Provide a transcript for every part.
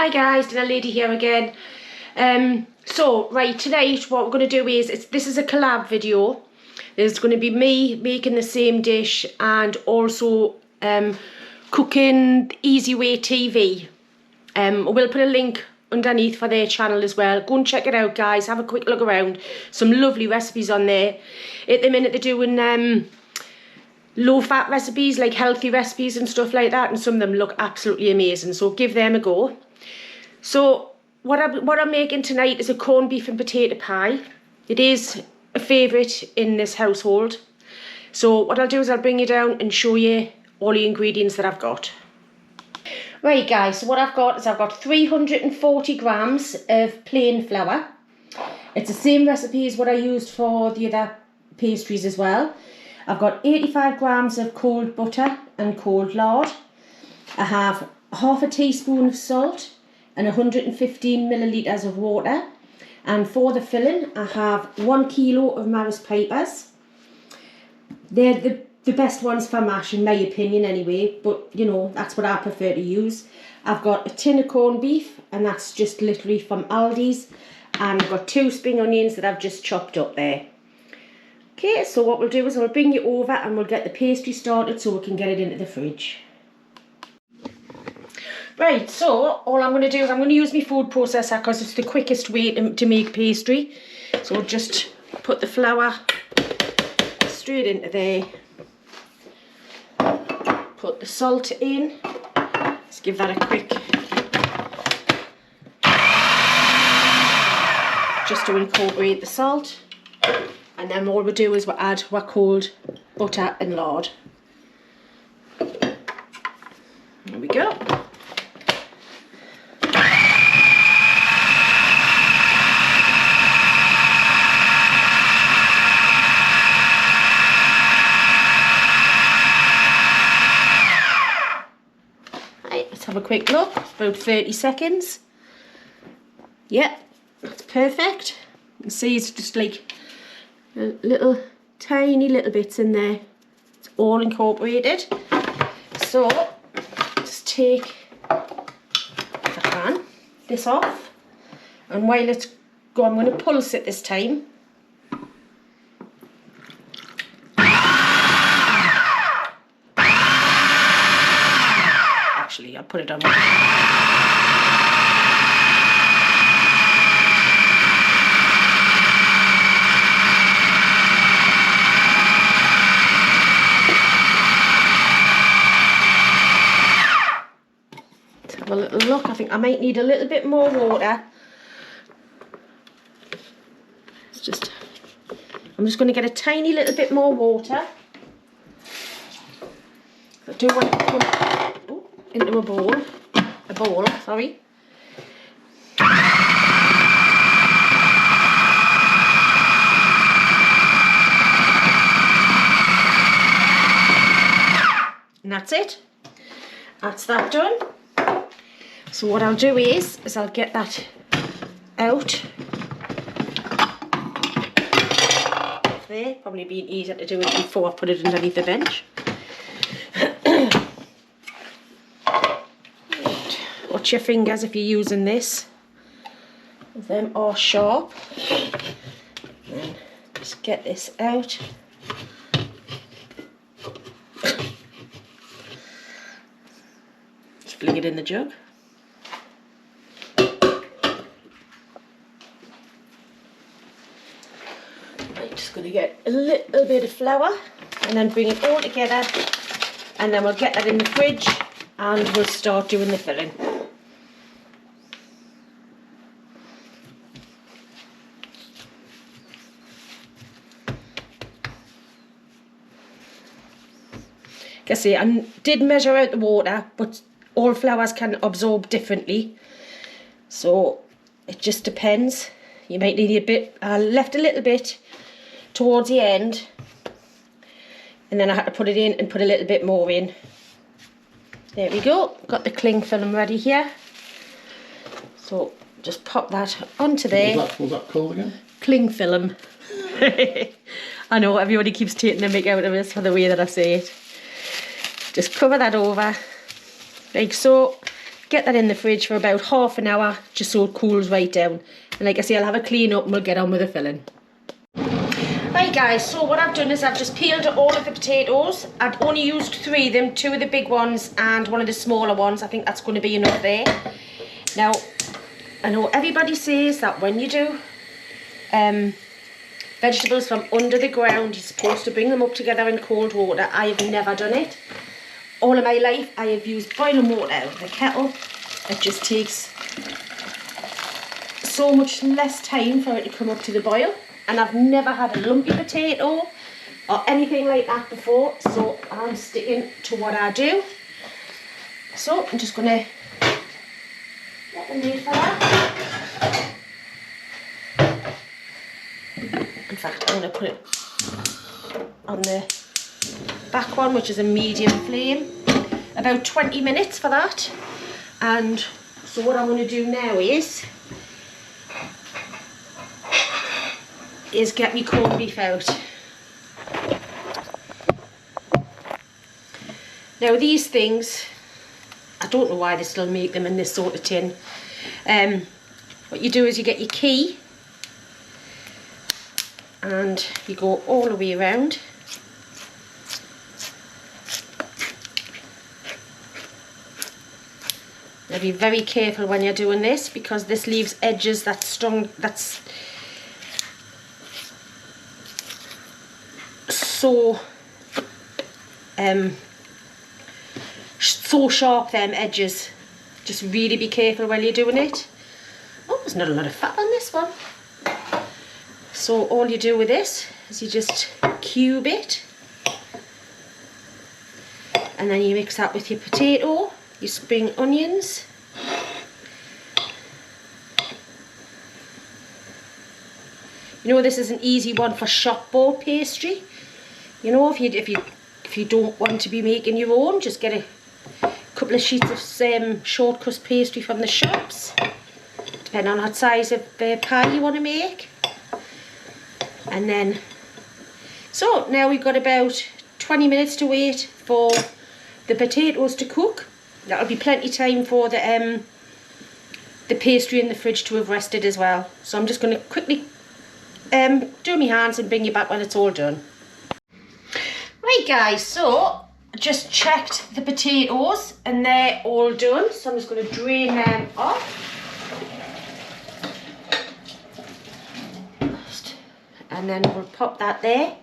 Hi guys, Dinner Lady here again. Right, tonight what we're going to do is, this is a collab video. There's going to be me making the same dish and also cooking Easy Way TV. We'll put a link underneath for their channel as well. Go and check it out guys, have a quick look around. Some lovely recipes on there. At the minute they're doing low fat recipes, like healthy recipes and stuff like that, and some of them look absolutely amazing, so give them a go. So what I'm making tonight is a corned beef and potato pie. It is a favourite in this household. So what I'll do is I'll bring you down and show you all the ingredients that I've got. Right guys, so what I've got is 340 grams of plain flour. It's the same recipe as what I used for the other pastries as well. I've got 85 grams of cold butter and cold lard. I have half a teaspoon of salt and 115 millilitres of water. And for the filling, I have 1 kilo of Maris Papers. They're the best ones for mash in my opinion anyway, but you know, that's what I prefer to use. I've got a tin of corned beef, and that's just literally from Aldi's. And I've got 2 spring onions that I've just chopped up there. Okay, so what we'll do is I'll bring you over and we'll get the pastry started so we can get it into the fridge. Right, so all I'm going to do is I'm going to use my food processor because it's the quickest way to make pastry. So we'll just put the flour straight into there. Put the salt in. Let's give that a quick... just to incorporate the salt. And then all we do is we add our cold butter and lard. There we go. Right, let's have a quick look. It's about 30 seconds. Yep, that's perfect. You can see it's just like little tiny little bits in there. It's all incorporated. So just take, if I can, this off, and while it's going, I'm going to pulse it this time. Actually, I'll put it on. A little look. I think I might need a little bit more water. I'm just going to get a tiny little bit more water. I do want to put into a bowl, sorry. And that's it. That's that done. So what I'll do is I'll get that out. There, probably be easier to do it before I put it underneath the bench. Watch your fingers if you're using this. Them are sharp. And just get this out. Just fling it in the jug. Going to get a little bit of flour and then bring it all together, and then we'll get that in the fridge and we'll start doing the filling. I did measure out the water, but all flours can absorb differently, so it just depends. You might need a bit. I left a little bit towards the end, and then I had to put it in and put a little bit more in. There we go, got the cling film ready here. So just pop that onto there. What was that called again? Cling film. I know everybody keeps taking the mick out of us for the way that I say it. Just cover that over like so. get that in the fridge for about half an hour, just so it cools right down. And like I say, I'll have a clean up and we'll get on with the filling. Right guys, so what I've done is I've just peeled all of the potatoes. I'd only used 3 of them, 2 of the big ones and 1 of the smaller ones. I think that's going to be enough there. Now, I know everybody says that when you do vegetables from under the ground, you're supposed to bring them up together in cold water. I have never done it. All of my life I have used boiling water out of the kettle. It just takes so much less time for it to come up to the boil. And I've never had a lumpy potato or anything like that before, so I'm sticking to what I do. So I'm just going to get the lid for that. In fact, I'm going to put it on the back one, which is a medium flame. About 20 minutes for that. And so what I'm going to do now is get me corned beef out. Now these things, I don't know why they still make them in this sort of tin. What you do is you get your key and you go all the way around. Now be very careful when you're doing this, because this leaves edges that's strong, that's so sharp, them edges. Just really be careful when you're doing it. Oh, there's not a lot of fat on this one. So all you do with this is you just cube it, and then you mix that with your potato, your spring onions, you know, this is an easy one for shop bought pastry. You know, if you don't want to be making your own, just get a couple of sheets of short crust pastry from the shops, depending on what size of pie you want to make. And then, so now we've got about 20 minutes to wait for the potatoes to cook. That'll be plenty of time for the pastry in the fridge to have rested as well. So I'm just going to quickly do my hands and bring you back when it's all done. Right guys, so I just checked the potatoes and they're all done, so I'm just going to drain them off. And then we'll pop that there.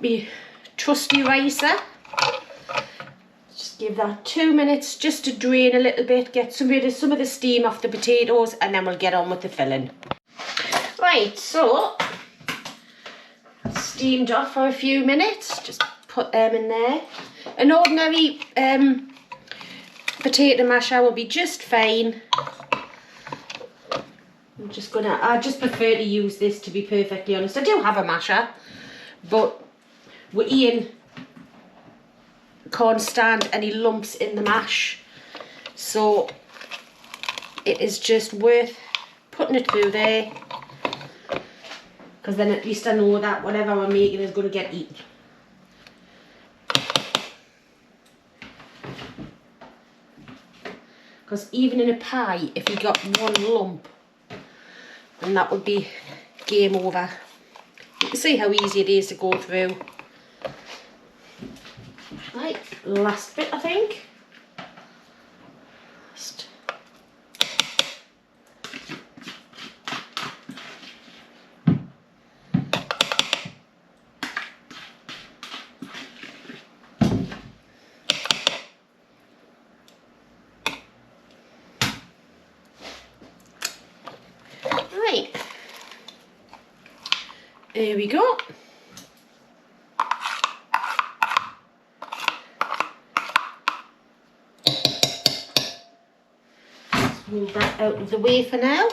My trusty ricer. Just give that 2 minutes just to drain a little bit, get some of the steam off the potatoes, and then we'll get on with the filling. Right, so steamed off for a few minutes, just put them in there. An ordinary potato masher will be just fine. I just prefer to use this, to be perfectly honest. I do have a masher, but Ian can't stand any lumps in the mash, so it is just worth putting it through there, because then at least I know that whatever I'm making is going to get eaten. Because even in a pie, if you got one lump, then that would be game over. You can see how easy it is to go through. Right, last bit I think. Right, there we go. Move that out of the way for now,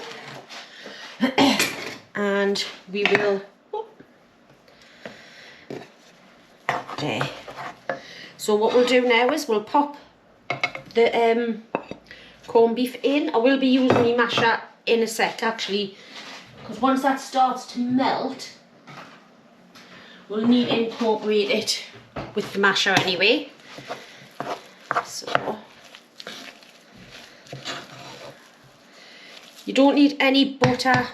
and we will, there. So what we'll do now is we'll pop the corned beef in. I will be using my masher in a sec actually, because once that starts to melt, we'll need to incorporate it with the masher anyway. So You don't need any butter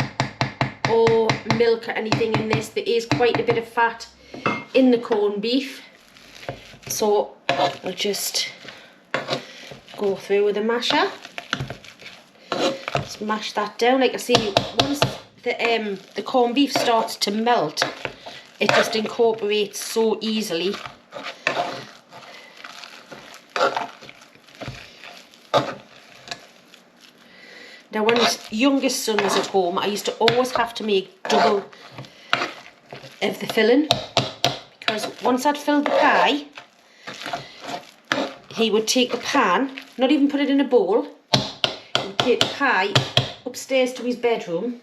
or milk or anything in this. There is quite a bit of fat in the corned beef. So I'll just go through with a masher. Just mash that down. Like I say, once the corned beef starts to melt, it just incorporates so easily. Now when his youngest son was at home, I used to always have to make double of the filling, because once I'd filled the pie, he would take the pan, not even put it in a bowl, he would take the pie upstairs to his bedroom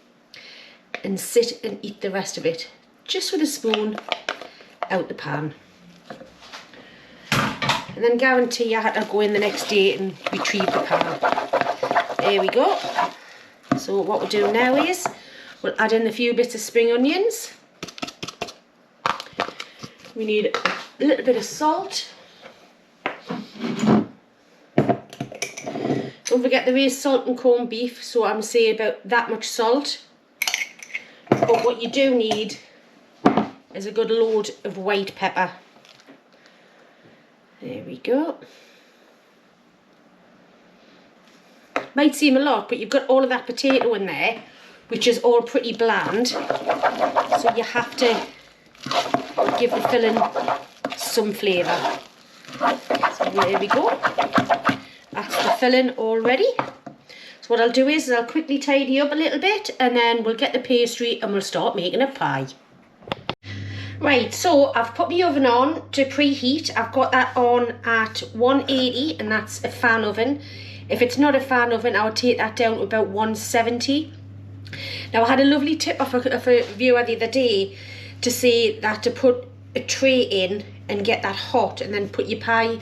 and sit and eat the rest of it, just with a spoon out the pan. And then guarantee I had to go in the next day and retrieve the pan. There we go. So what we'll do now is we'll add in a few bits of spring onions. We need a little bit of salt. Don't forget there is salt in corned beef, so I'm saying about that much salt. But what you do need is a good load of white pepper. There we go. Might seem a lot, but you've got all of that potato in there, which is all pretty bland. So you have to give the filling some flavour. So there we go. That's the filling all ready. So what I'll do is I'll quickly tidy up a little bit, and then we'll get the pastry and we'll start making a pie. Right, so I've put my oven on to preheat. I've got that on at 180, and that's a fan oven. If it's not a fan oven, I'll take that down to about 170. Now I had a lovely tip off a viewer the other day to say that to put a tray in and get that hot, and then put your pie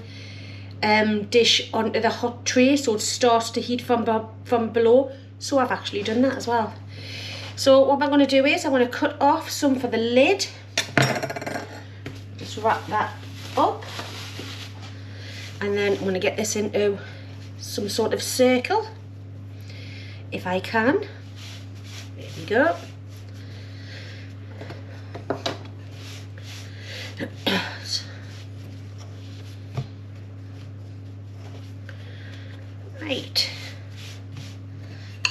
dish onto the hot tray so it starts to heat from below. So I've actually done that as well. So what I'm going to do is I'm going to cut off some for the lid. Just wrap that up, and then I'm going to get this into some sort of circle if I can. There we go. Right,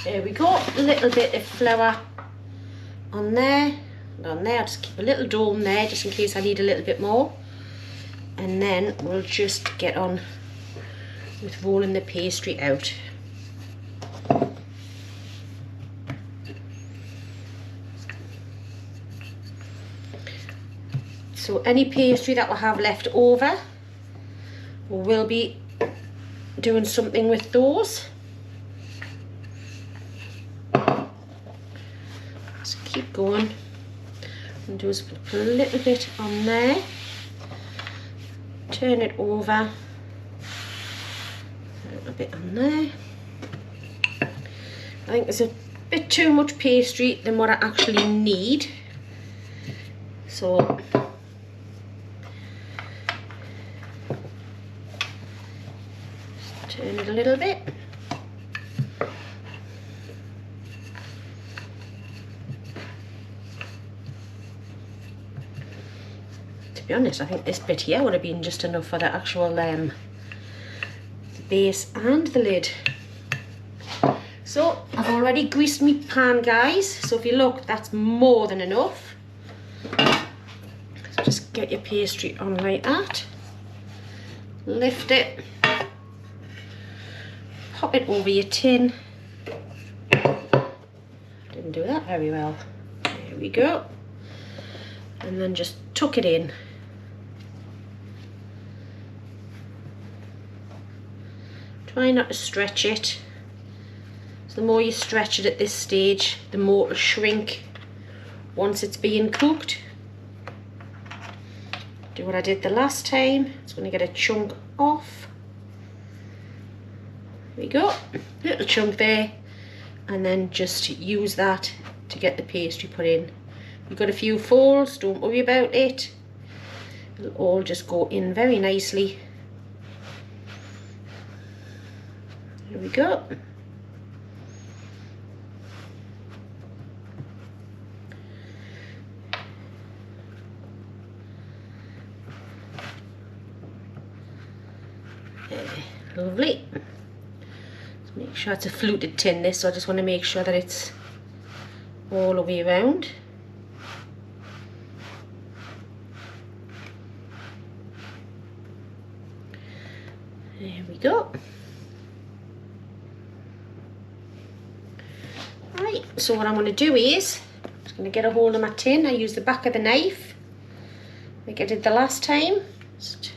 there we go. A little bit of flour on there and on there. I'll just keep a little dome there just in case I need a little bit more, and then we'll just get on with rolling the pastry out. So any pastry that we'll have left over, we'll be doing something with those. Just keep going and do a little bit on there, turn it over, a bit on there. I think there's a bit too much pastry than what I actually need, so just turn it a little bit. To be honest, I think this bit here would have been just enough for the actual base and the lid. So I've already greased my pan, guys, so if you look, that's more than enough. So just get your pastry on like that, lift it, pop it over your tin. Didn't do that very well. There we go. And then just tuck it in. Try not to stretch it. So the more you stretch it at this stage, the more it'll shrink once it's being cooked. Do what I did the last time. It's going to get a chunk off. There we go. Little chunk there. And then just use that to get the pastry put in. You've got a few folds, don't worry about it. It'll all just go in very nicely. There we go. Lovely. Just make sure it's a fluted tin this, so I just want to make sure that it's all the way around. There we go. Right, so what I'm going to do is, I'm just going to get a hold of my tin. I use the back of the knife, like I did the last time. Just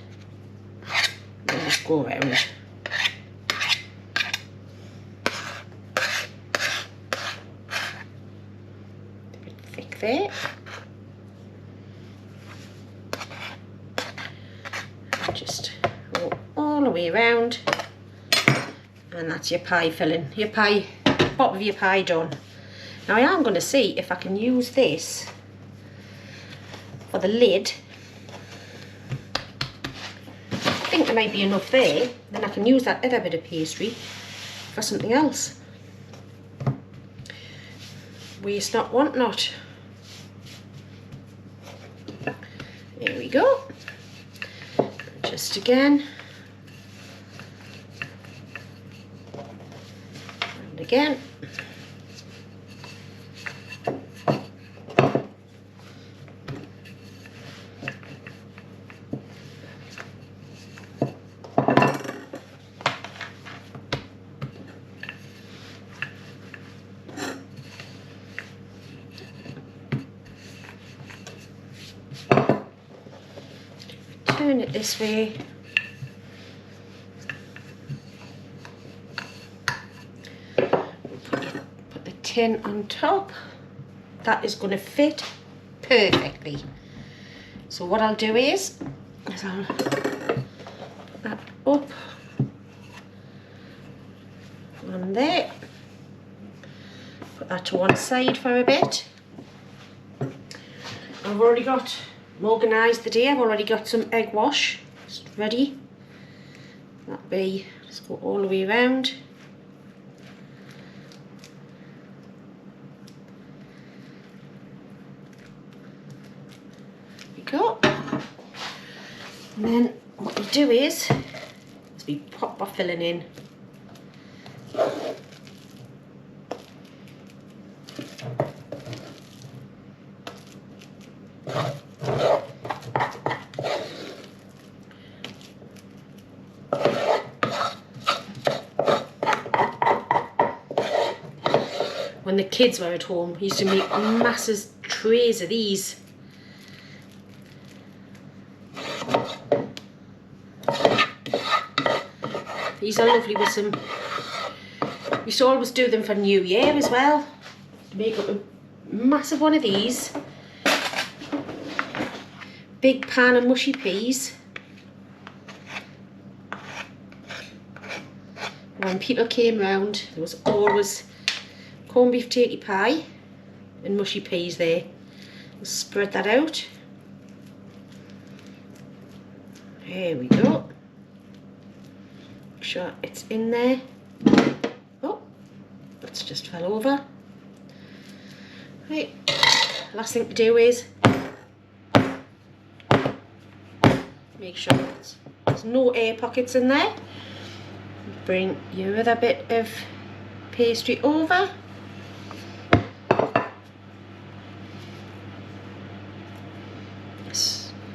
go around. A bit thick there. Just go all the way around, and that's your pie filling, your pie, top of your pie done. Now I am going to see if I can use this for the lid. I think there might be enough there, then I can use that other bit of pastry for something else. Waste not, want not. There we go. Just again. And again. Turn it this way. Put the tin on top. That is going to fit perfectly. So what I'll do is I'll put that up on there. Put that to one side for a bit. I've already got organised the day. I've already got some egg wash just ready. That'll be, just go all the way around. There we go. And then what we do is we pop our filling in. When the kids were at home, we used to make massive trays of these. These are lovely with some, we used to always do them for New Year as well. Make up a massive one of these. Big pan of mushy peas. When people came round, there was always corned beef turkey pie and mushy peas there. We'll spread that out. There we go. Make sure it's in there. Oh, that's just fell over. Right, last thing to do is make sure there's no air pockets in there. Bring your other bit of pastry over.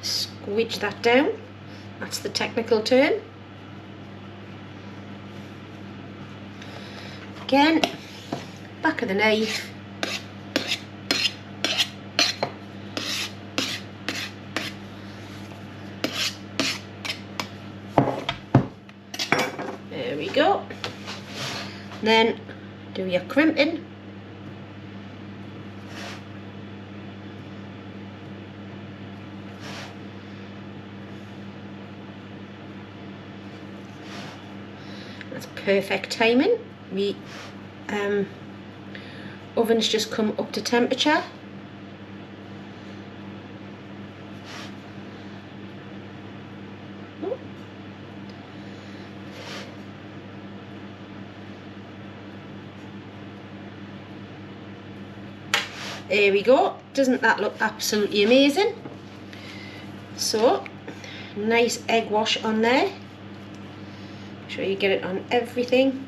Squidge that down. That's the technical term. Again, back of the knife. There we go. Then do your crimping. That's perfect timing. We oven's just come up to temperature. Oh. There we go. Doesn't that look absolutely amazing? So, nice egg wash on there. sure you get it on everything.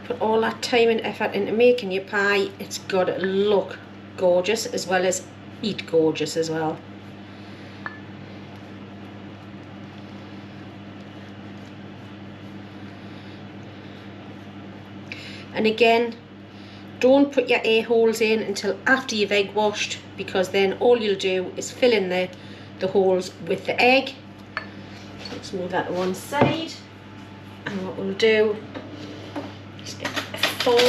Put all that time and effort into making your pie. It's got to look gorgeous as well as eat gorgeous as well. And again, don't put your air holes in until after you've egg washed, because then all you'll do is fill in the holes with the egg. So let's move that to one side. And what we'll do is get a fork.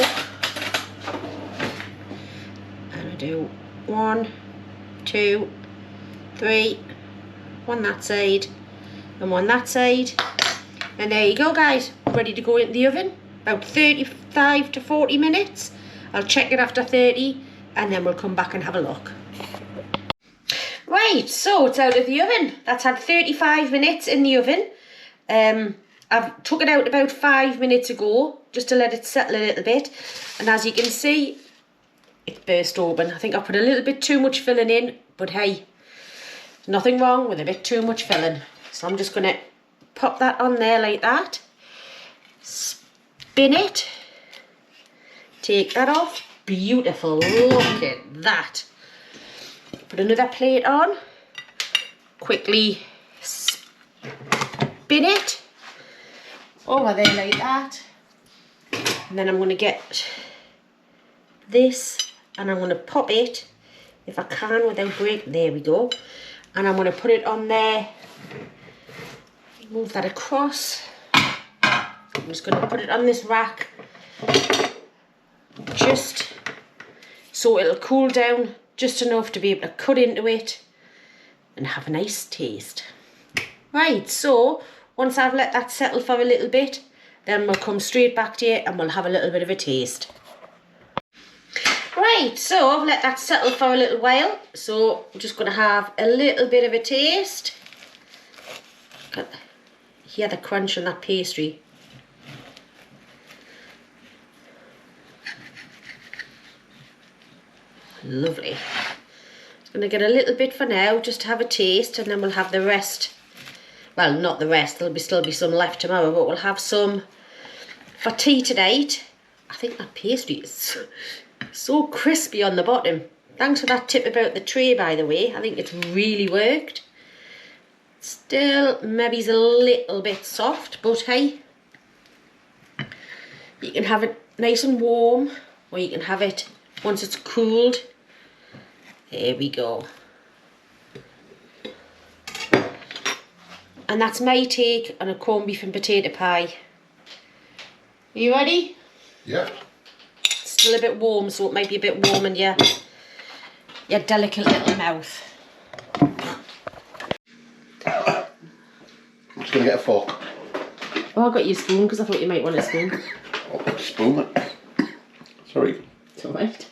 And I'll do 1, 2, 3, one that side and one that side. And there you go, guys, ready to go into the oven. About 35 to 40 minutes. I'll check it after 30 and then we'll come back and have a look. Right, so it's out of the oven. That's had 35 minutes in the oven. I've took it out about 5 minutes ago just to let it settle a little bit. And as you can see, it's burst open. I think I put a little bit too much filling in, but hey, nothing wrong with a bit too much filling. So I'm just going to pop that on there like that. Spin it. Take that off. Beautiful. Look at that. Put another plate on. Quickly spin it over there like that. And then I'm going to get this and I'm going to pop it, if I can without breaking. There we go. And I'm going to put it on there. Move that across. I'm just going to put it on this rack just so it'll cool down just enough to be able to cut into it and have a nice taste. Right, so once I've let that settle for a little bit, then we'll come straight back to you and we'll have a little bit of a taste. Right, so I've let that settle for a little while, so I'm just going to have a little bit of a taste. Hear the crunch on that pastry. Lovely. Just going to get a little bit for now, just to have a taste, and then we'll have the rest. Well, not the rest, there'll still be some left tomorrow, but we'll have some for tea tonight. I think that pastry is so crispy on the bottom. Thanks for that tip about the tray, by the way. I think it's really worked. Still, maybe it's a little bit soft, but hey, you can have it nice and warm, or you can have it once it's cooled. There we go. And that's my take on a corned beef and potato pie. Are you ready? Yeah. It's still a bit warm, so it might be a bit warm in your delicate little mouth. I'm just going to get a fork. Oh, I got you a spoon because I thought you might want a spoon. Oh, spoon. Sorry. It's alright.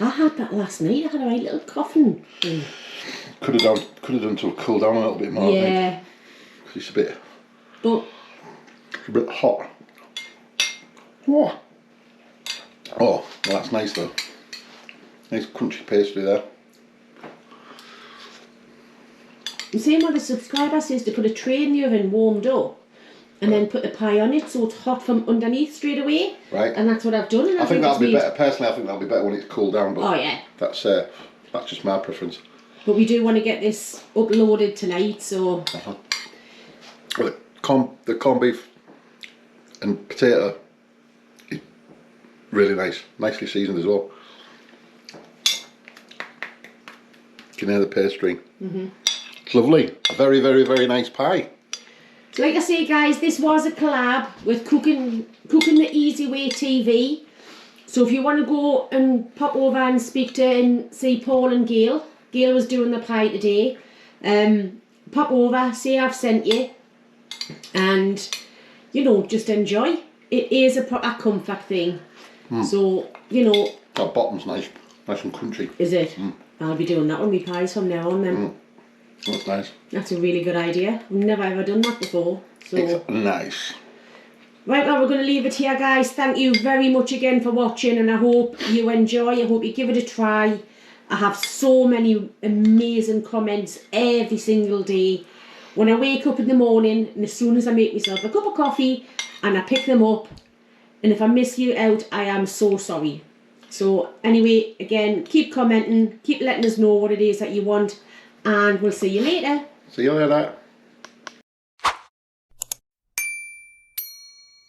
I had that last night. I had a right little coughing thing. Could have done to cool down a little bit more. Yeah. I think. It's a bit. But It's a bit hot. Oh. Oh, well, that's nice though. Nice crunchy pastry there. the same way the subscriber says to put a tray in the oven warmed up and then put the pie on it so it's hot from underneath straight away. Right. And that's what I've done. And I think that'll be better. Personally, I think that'll be better when it's cooled down. But oh yeah. That's just my preference. But we do want to get this uploaded tonight, so. Well, the corned beef and potato is really nice, nicely seasoned as well. You can hear the pastry. It's lovely. A very, very, very nice pie. So like I say, guys, this was a collab with Cooking the Easy Way TV. So if you want to go and pop over and speak to and see Paul and Gail. Gail was doing the pie today. Pop over, say I've sent you, and you know, just enjoy. It is a proper comfort thing. So you know. That bottom's nice and crunchy. Is it? I'll be doing that on my pies from now on then. That's nice. That's a really good idea. I've never ever done that before. So it's nice. Right, well, we're going to leave it here, guys. Thank you very much again for watching, and I hope you enjoy. I hope you give it a try. I have so many amazing comments every single day when I wake up in the morning, and as soon as I make myself a cup of coffee and I pick them up, and if I miss you out, I am so sorry. So anyway, again, keep commenting, keep letting us know what it is that you want, and we'll see you later. See you later.